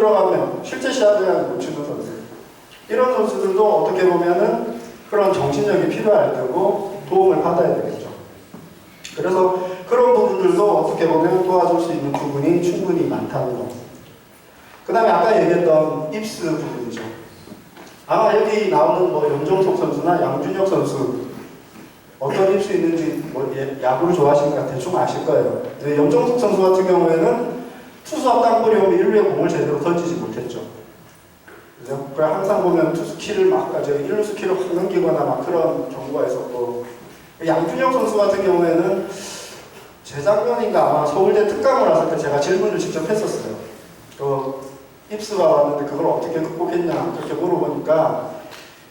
들어가면 실제 시합에 못 치는 선수. 이런 선수들도 어떻게 보면은 그런 정신력이 필요할 테고 도움을 받아야 되겠죠. 그래서 그런 부분들도 어떻게 보면 도와줄 수 있는 부분이 충분히 많다는 거. 그 다음에 아까 얘기했던 입스 부분이죠. 아마 여기 나오는 뭐 염종석 선수나 양준혁 선수 어떤 입수 있는지 뭐 야구를 하시는 것 대충 아실 거예요. 염종석 선수 같은 경우에는 투수 앞 땅볼이 오면 1루에 공을 제대로 던지지 못했죠. 그래서 항상 보면 투수 키를 막 1루수 키를 확 넘기거나 막 그런 경우가 있었고, 양준혁 선수 같은 경우에는 재작년인가 아마 서울대 특강을 왔을 때 제가 질문을 직접 했었어요. 입스가 왔는데 그걸 어떻게 극복했냐 그렇게 물어보니까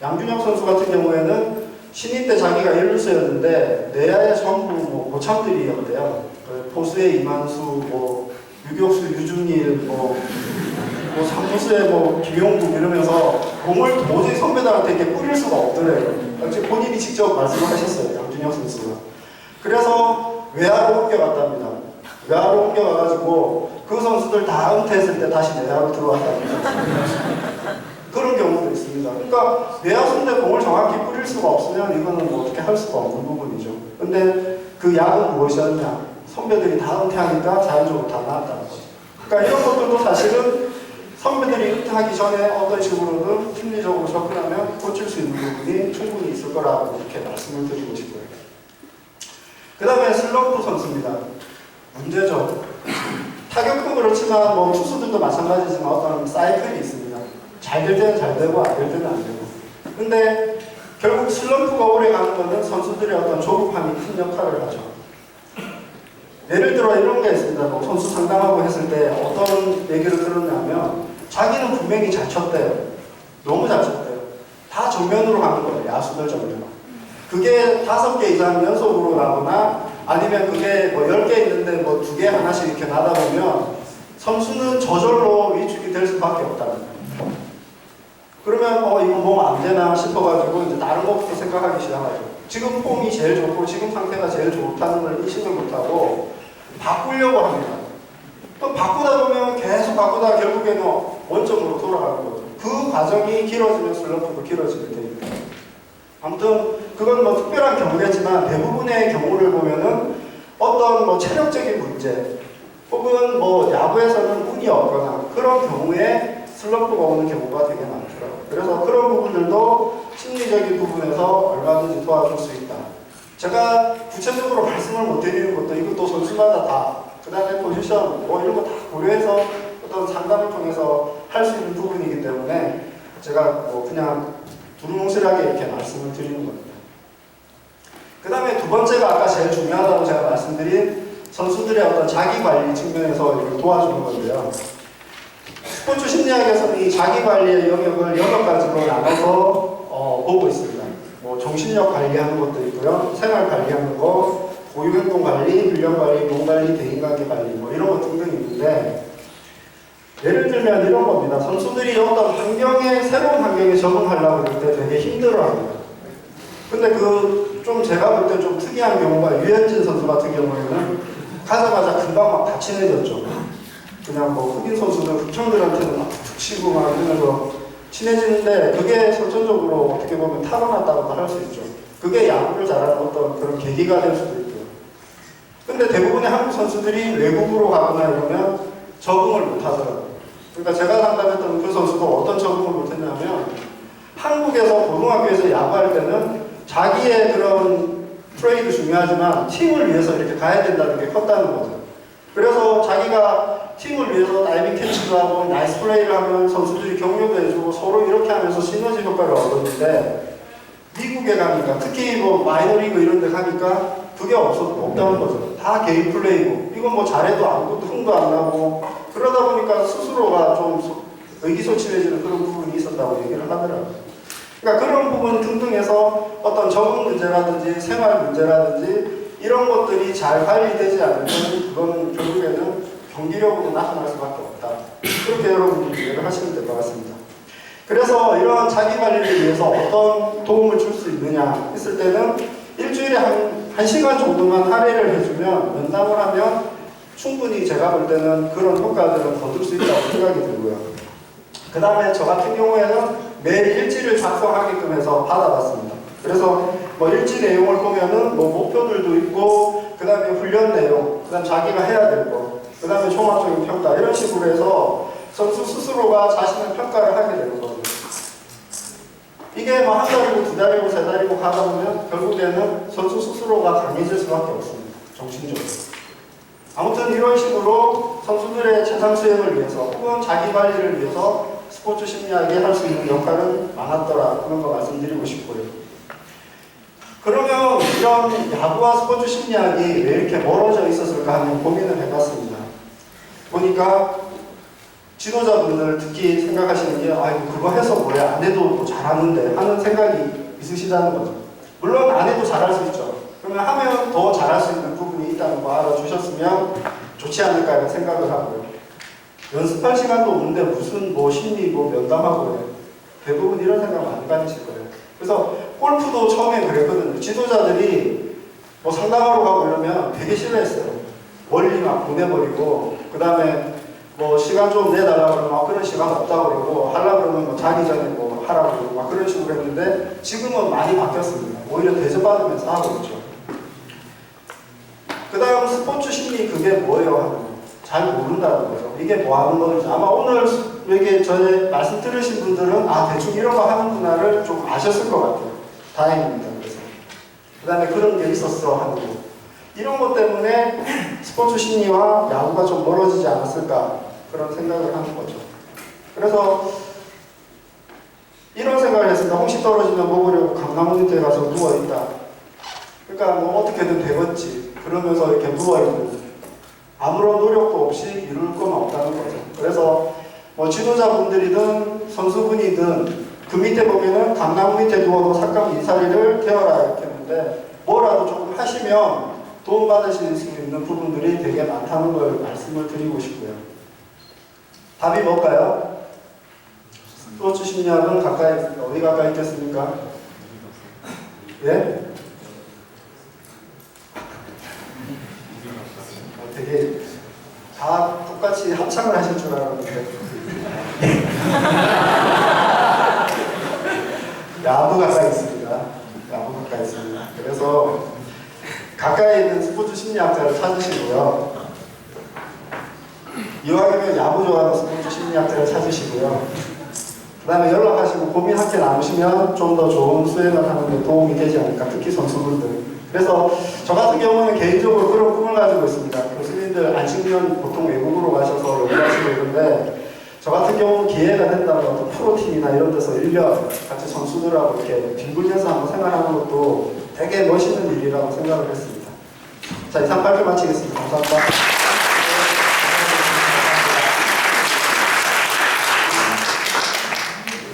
양준혁 선수 같은 경우에는 신인 때 자기가 1루수였는데 내야의 전부 뭐 고참들이었대요. 포수의 이만수, 뭐 유격수 유준일, 뭐 3루수의 뭐 김용국 이러면서 공을 도저히 선배들한테 이렇게 뿌릴 수가 없더래요. 본인이 직접 말씀하셨어요, 양준혁 선수가. 그래서 외야로 옮겨갔답니다. 외야로 옮겨가가지고 그 선수들 다 은퇴했을 때 다시 내야로 들어왔답니다. 그런 경우도 있습니다. 그러니까 내야수인데 공을 정확히 뿌릴 수가 없으면 이거는 뭐 어떻게 할 수가 없는 부분이죠. 근데 그 약은 무엇이었냐? 선배들이 다 은퇴하니까 자연적으로 다 나왔다는 거죠. 그러니까 이런 것들도 사실은 선배들이 은퇴하기 전에 어떤 식으로든 심리적으로 접근하면 고칠 수 있는 부분이 충분히 있을 거라고 이렇게 말씀을 드리고 싶어요. 그 다음에 슬럼프 선수입니다. 문제죠. 타격도 그렇지만 뭐 투수들도 마찬가지지만 어떤 사이클이 있습니다. 잘 될 때는 잘 되고 안 될 때는 안 되고. 근데 결국 슬럼프가 오래 가는 것은 선수들의 어떤 조급함이 큰 역할을 하죠. 예를 들어 이런 게 있습니다. 뭐 선수 상담하고 했을 때 어떤 얘기를 들었냐면 자기는 분명히 잘 쳤대요. 너무 잘 쳤대요. 다 정면으로 가는 거예요. 야수들 정면. 그게 5개 이상 연속으로 나거나 아니면 그게 뭐 10개 있는데 뭐 2개 하나씩 이렇게 나다 보면 선수는 저절로 위축이 될 수밖에 없답니다. 그러면 이거 뭐 안 되나 싶어가지고 이제 다른 것부터 생각하기 시작하죠. 지금 폼이 제일 좋고 지금 상태가 제일 좋다는 걸 인식을 못하고 바꾸려고 합니다. 또 바꾸다 보면 계속 바꾸다가 결국에는 원점으로 돌아가는 거죠. 그 과정이 길어지면 슬럼프도 길어지게 됩니다. 아무튼 그건 뭐 특별한 경우겠지만 대부분의 경우를 보면은 어떤 뭐 체력적인 문제 혹은 뭐 야구에서는 운이 없거나 그런 경우에 슬럼프가 오는 경우가 되게 많더라고요. 그래서 그런 부분들도 심리적인 부분에서 얼마든지 도와줄 수 있다. 제가 구체적으로 말씀을 못 드리는 것도 이것도 선수마다 다 그 다음에 포지션 뭐 이런 거 다 고려해서 어떤 상담을 통해서 할 수 있는 부분이기 때문에 제가 뭐 그냥 두루뭉실하게 이렇게 말씀을 드리는 겁니다. 그 다음에 두 번째가 아까 제일 중요하다고 제가 말씀드린 선수들의 어떤 자기관리 측면에서 이걸 도와주는 건데요. 스포츠 심리학에서는 이 자기관리의 영역을 6가지로 나눠서 보고 있습니다. 뭐 정신력 관리하는 것도 있고요. 생활 관리하는 거, 고유행동 관리, 훈련 관리, 몸 관리, 대인관계 관리 뭐 이런 것 등등 있는데 예를 들면 이런 겁니다. 선수들이 어떤 환경에, 새로운 환경에 적응하려고 할 때 되게 힘들어합니다. 근데 좀 제가 볼 때 좀 특이한 경우가 유현진 선수 같은 경우에는 가자마자 금방 막 다 친해졌죠. 그냥 뭐 흑인 선수들, 흑청들한테는 막 툭툭 치고 막 이러면서 친해지는데 그게 선천적으로 어떻게 보면 타고났다고도 할 수 있죠. 그게 야구를 잘하는 어떤 그런 계기가 될 수도 있고요. 근데 대부분의 한국 선수들이 외국으로 가거나 이러면 적응을 못 하더라고요. 그러니까 제가 상담했던 그 선수도 어떤 적응을 못 했냐면 한국에서 고등학교에서 야구할 때는 자기의 그런 플레이도 중요하지만 팀을 위해서 이렇게 가야 된다는 게 컸다는 거죠. 그래서 자기가 팀을 위해서 다이빙 캐치도 하고 나이스 플레이를 하면 선수들이 격려도 해주고 서로 이렇게 하면서 시너지 효과를 얻었는데 미국에 가니까 특히 뭐 마이너리그 이런 데 가니까 그게 없다는 거죠. 다 개인 플레이고 이건 뭐 잘해도 아무것도 흥도 안 나고 그러다 보니까 스스로가 좀 의기소침해지는 그런 부분이 있었다고 얘기를 하더라고요. 그러니까 그런 부분 등등해서 어떤 적응 문제라든지 생활 문제라든지 이런 것들이 잘 관리되지 않으면 그건 결국에는 경기력으로 나타날 수밖에 없다. 그렇게 여러분들이 이해를 하시면 될 것 같습니다. 그래서 이러한 자기관리를 위해서 어떤 도움을 줄 수 있느냐 했을 때는 일주일에 한 시간 정도만 할애를 해주면 면담을 하면 충분히 제가 볼 때는 그런 효과들은 거둘 수 있다고 생각이 들고요. 그 다음에 저 같은 경우에는 매일 일지를 작성하게끔 해서 받아봤습니다. 그래서 뭐 일지 내용을 보면은 뭐 목표들도 있고, 그 다음에 훈련 내용, 그 다음 자기가 해야 될 거, 그 다음에 종합적인 평가, 이런 식으로 해서 선수 스스로가 자신의 평가를 하게 되는 거거든요. 이게 뭐 한 달이고 두 달이고 세 달이고 가다 보면 결국에는 선수 스스로가 강해질 수밖에 없습니다. 정신적으로. 아무튼 이런 식으로 선수들의 최상 수행을 위해서 혹은 자기 관리를 위해서 스포츠 심리학이 할 수 있는 역할은 많았더라, 그런 거 말씀드리고 싶고요. 그러면 이런 야구와 스포츠 심리학이 왜 이렇게 멀어져 있었을까 하는 고민을 해봤습니다. 보니까 지도자분들 특히 생각하시는 게 아이고 그거 해서 뭐야, 안 해도 뭐 잘하는데 하는 생각이 있으시다는 거죠. 물론 안 해도 잘할 수 있죠. 그러면 하면 더 잘할 수 있는 부분이 있다는 거 알아주셨으면 좋지 않을까 이런 생각을 하고요. 연습할 시간도 없는데 무슨 뭐 심리 뭐 면담하고 해. 대부분 이런 생각 많이 가지실 거예요. 그래서 골프도 처음에 그랬거든요. 지도자들이 뭐 상담하러 가고 이러면 되게 싫어했어요. 멀리 막 보내버리고, 그 다음에 뭐 시간 좀 내달라고 그러면 막 그런 시간 없다고 그러고, 하려고 그러면 뭐 자기 전에 뭐 하라고 그러고 막 그런 식으로 했는데 지금은 많이 바뀌었습니다. 오히려 대접받으면서 하고 있죠. 그 다음 스포츠 심리 그게 뭐예요 하면 잘 모른다는 거죠. 이게 뭐 하는 건지. 아마 오늘 여기 전에 말씀 들으신 분들은 아 대충 이런 거 하는구나를 좀 아셨을 것 같아요. 다행입니다. 그래서 그 다음에 그런 게 있었어 하는 거. 이런 것 때문에 스포츠 심리와 야구가 좀 멀어지지 않았을까 그런 생각을 하는 거죠. 그래서 이런 생각을 했습니다. 홍시 떨어지면 먹으려고 강나무 밑에 가서 누워있다. 그러니까 뭐 어떻게든 되겠지. 그러면서 이렇게 누워있는, 아무런 노력도 없이 이룰 건 없다는 거죠. 그래서 뭐 지도자분들이든 선수분이든 그 밑에 보면은 강나무 밑에 누워도 삭감 이사리를 되어라 이렇게 했는데, 뭐라도 조금 하시면 도움받으실 수 있는 부분들이 되게 많다는 걸 말씀을 드리고 싶고요. 답이 뭘까요? 스포츠 심리학은 가까이, 어디 가까이 있겠습니까? 예? 되게 다 똑같이 합창을 하실 줄 알았는데 야구 가까이 있습니다. 야구 가까이 있습니다. 그래서 가까이 있는 스포츠 심리학자를 찾으시고요. 이왕이면 야구 좋아하는 스포츠 심리학자를 찾으시고요. 그 다음에 연락하시고 고민 함께 나누시면 좀 더 좋은 수행을 하는 데 도움이 되지 않을까, 특히 선수분들. 그래서 저 같은 경우는 개인적으로 그런 꿈을 가지고 있습니다. 교수님들 안식년 보통 외국으로 가셔서 연구하시고 있는데, 저 같은 경우는 기회가 된다면 어떤 프로팀이나 이런 데서 1년 같이 선수들하고 이렇게 빙굴려서 한번 생활하는 것도 되게 멋있는 일이라고 생각을 했습니다. 자, 이상 발표 마치겠습니다. 감사합니다.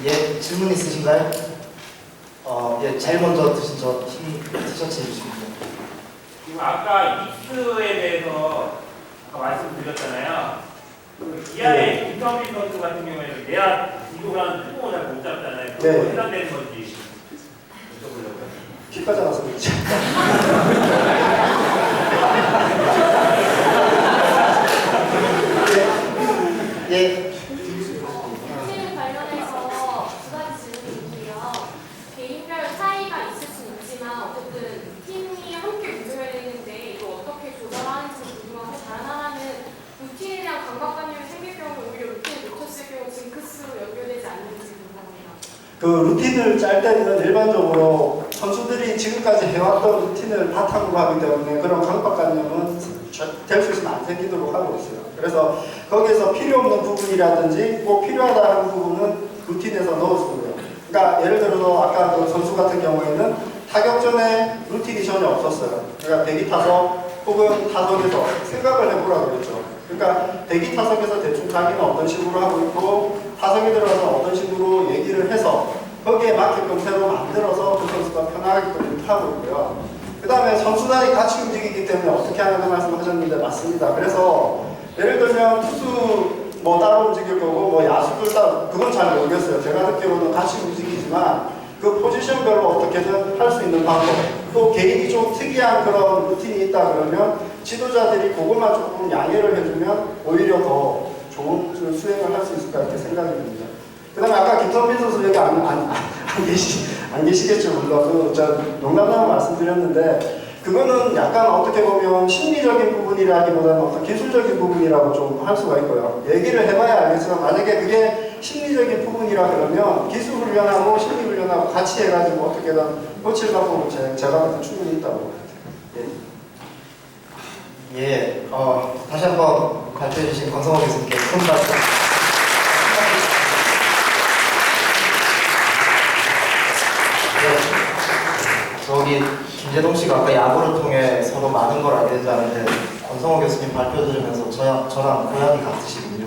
예, 질문 있으신가요? 예, 제일 먼저 드신 저 티셔츠 해주시면 됩니다. 지금 아까 익스에 대해서 아까 말씀드렸잖아요. 그 기아의 김성민 선수 같은 경우에는 내야 이거랑 특공을 잘 못 잡잖아요. 그거 네. 해당되는 건지 여쭤보려고요. 키까지 나서 그렇지. 예. 루틴 관련해서 두 가지 질문이 있고요. 개인별 차이가 있을 수 있지만 어쨌든 팀이 함께 운영해야 되는데 이걸 어떻게 조절하는지 궁금하고, 다른 하나는 루틴에 대한 강박관념이 생길 경우 오히려 루틴을 놓쳤을 경우 징크스로 연결되지 않는지 궁금합니다. 그 루틴을 짤 때는 일반적으로 선수들이 지금까지 해왔던 루틴을 바탕으로 하기 때문에 그런 강박관념은 될 수 있으면 안 생기도록 하고 있어요. 그래서 거기에서 필요 없는 부분이라든지 꼭 필요하다 하는 부분은 루틴에서 넣어주고요. 그러니까 예를 들어서 아까 그 선수 같은 경우에는 타격 전에 루틴이 전혀 없었어요. 그러니까 대기 타석 혹은 타석에서 생각을 해보라고 그랬죠. 그러니까 대기 타석에서 대충 자기는 어떤 식으로 하고 있고 타석에 들어가서 어떤 식으로 얘기를 해서 거기에 맞게끔 새로 만들어서 그 선수가 편하게끔 하고 있고요. 그 다음에 선수단이 같이 움직이기 때문에 어떻게 하냐는 말씀하셨는데 맞습니다. 그래서 예를 들면 투수 뭐 따로 움직일 거고 뭐 야수들 따로, 그건 잘 모르겠어요. 제가 듣기로는 같이 움직이지만 그 포지션별로 어떻게든 할 수 있는 방법, 또 개인이 좀 특이한 그런 루틴이 있다 그러면 지도자들이 그것만 조금 양해를 해주면 오히려 더 좋은 수행을 할 수 있을까 이렇게 생각이 듭니다. 그 다음에 아까 김선빈 선수 여기 안 계시겠죠, 물론. 저 농담삼아 말씀드렸는데, 그거는 약간 어떻게 보면 심리적인 부분이라기보다는 어떤 기술적인 부분이라고 좀 할 수가 있고요. 얘기를 해봐야 알겠지만, 만약에 그게 심리적인 부분이라 그러면 기술 훈련하고 심리 훈련하고 같이 해가지고 어떻게든 고칠 방법은 제가 볼때 충분히 있다고 생각해요. 예, 다시 한번 발표해주신 권성호 교수님께 큰 박수. 네, 저기 김재동 씨가 아까 야구를 통해 서로 많은 걸 알게 된다는데 권성호 교수님 발표 들으면서 저랑 고향이 같으시군요.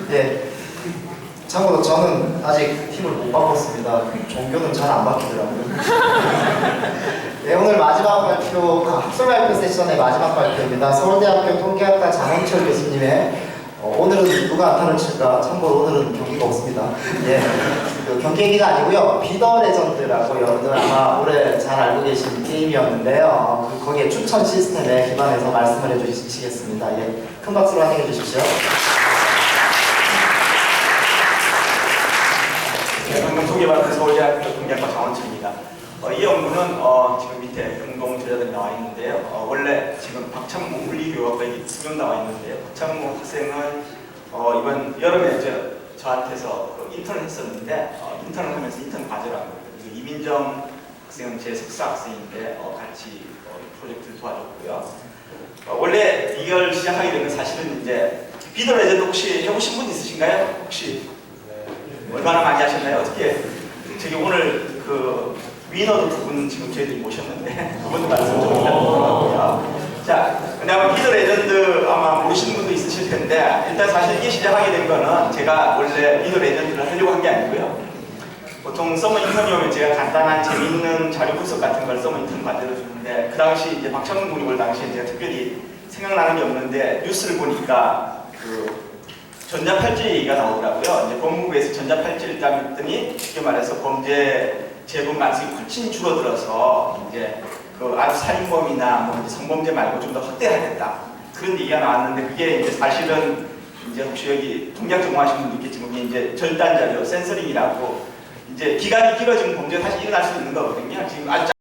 네, 참고로 저는 아직 힘을 못 바꿨습니다. 종교는 잘 안 바뀌더라고요. 네, 오늘 마지막 발표, 학술 발표 세션의 마지막 발표입니다. 서울대학교 통계학과 장원철 교수님의 오늘은 누가 안타를 칠까? 참고로 오늘은 경기가 없습니다. 예, 그 경기 얘기가 아니고요. 비더 레전드라고 여러분들 아마 올해 잘 알고 계신 게임이었는데요. 거기에 추천 시스템에 기반해서 말씀을 해주시겠습니다. 예, 큰 박수로 환영해 주십시오. 네, 방금 소개받은 서울대학교 통계학과 장원철입니다. 이 연구는 지금 밑에 공동 제자들이 나와 있는데요. 원래 지금 박창무 물리교육학과에 지금 나와 있는데요. 박창무 학생은 이번 여름에 저한테서 인턴을 했었는데 인턴을 하면서 인턴 과제를 한 거예요. 이민정 학생은 제 석사 학생인데 같이 프로젝트를 도와줬고요. 원래 이걸 시작하게 된 건 사실은 이제 비더 레전드 혹시 해보신 분 있으신가요? 혹시 얼마나 많이 하셨나요? 어떻게 저기 오늘 그 위너도 두 분 지금 저희들이 모셨는데 두 분도 말씀 좀 부탁드리고요. 자, 근데 아마 비더 레전드 아마 모르시는 분도 있으실 텐데 일단 사실 이게 시작하게 된 거는 제가 원래 비더 레전드를 하려고 한 게 아니고요. 보통 서머 인턴이 오면 제가 간단한 재밌는 자료 분석 같은 걸 서머 인턴 만들어 주는데 그 당시 이제 박창문 군이 올 당시에 제가 특별히 생각나는 게 없는데 뉴스를 보니까 그 전자팔찌가 나오더라고요. 이제 법무부에서 전자팔찌를 땄더니 쉽게 말해서 범죄 재범 가능성이 훨씬 줄어들어서 이제 그 아주 살인범이나 뭐 성범죄 말고 좀 더 확대하겠다 그런 얘기가 나왔는데 그게 이제 사실은 이제 혹시 여기 통계학 전공하신 분도 있겠지만 그게 이제 절단 자료 센서링이라고 이제 기간이 길어지면 범죄가 다시 일어날 수 있는 거거든요. 지금 아주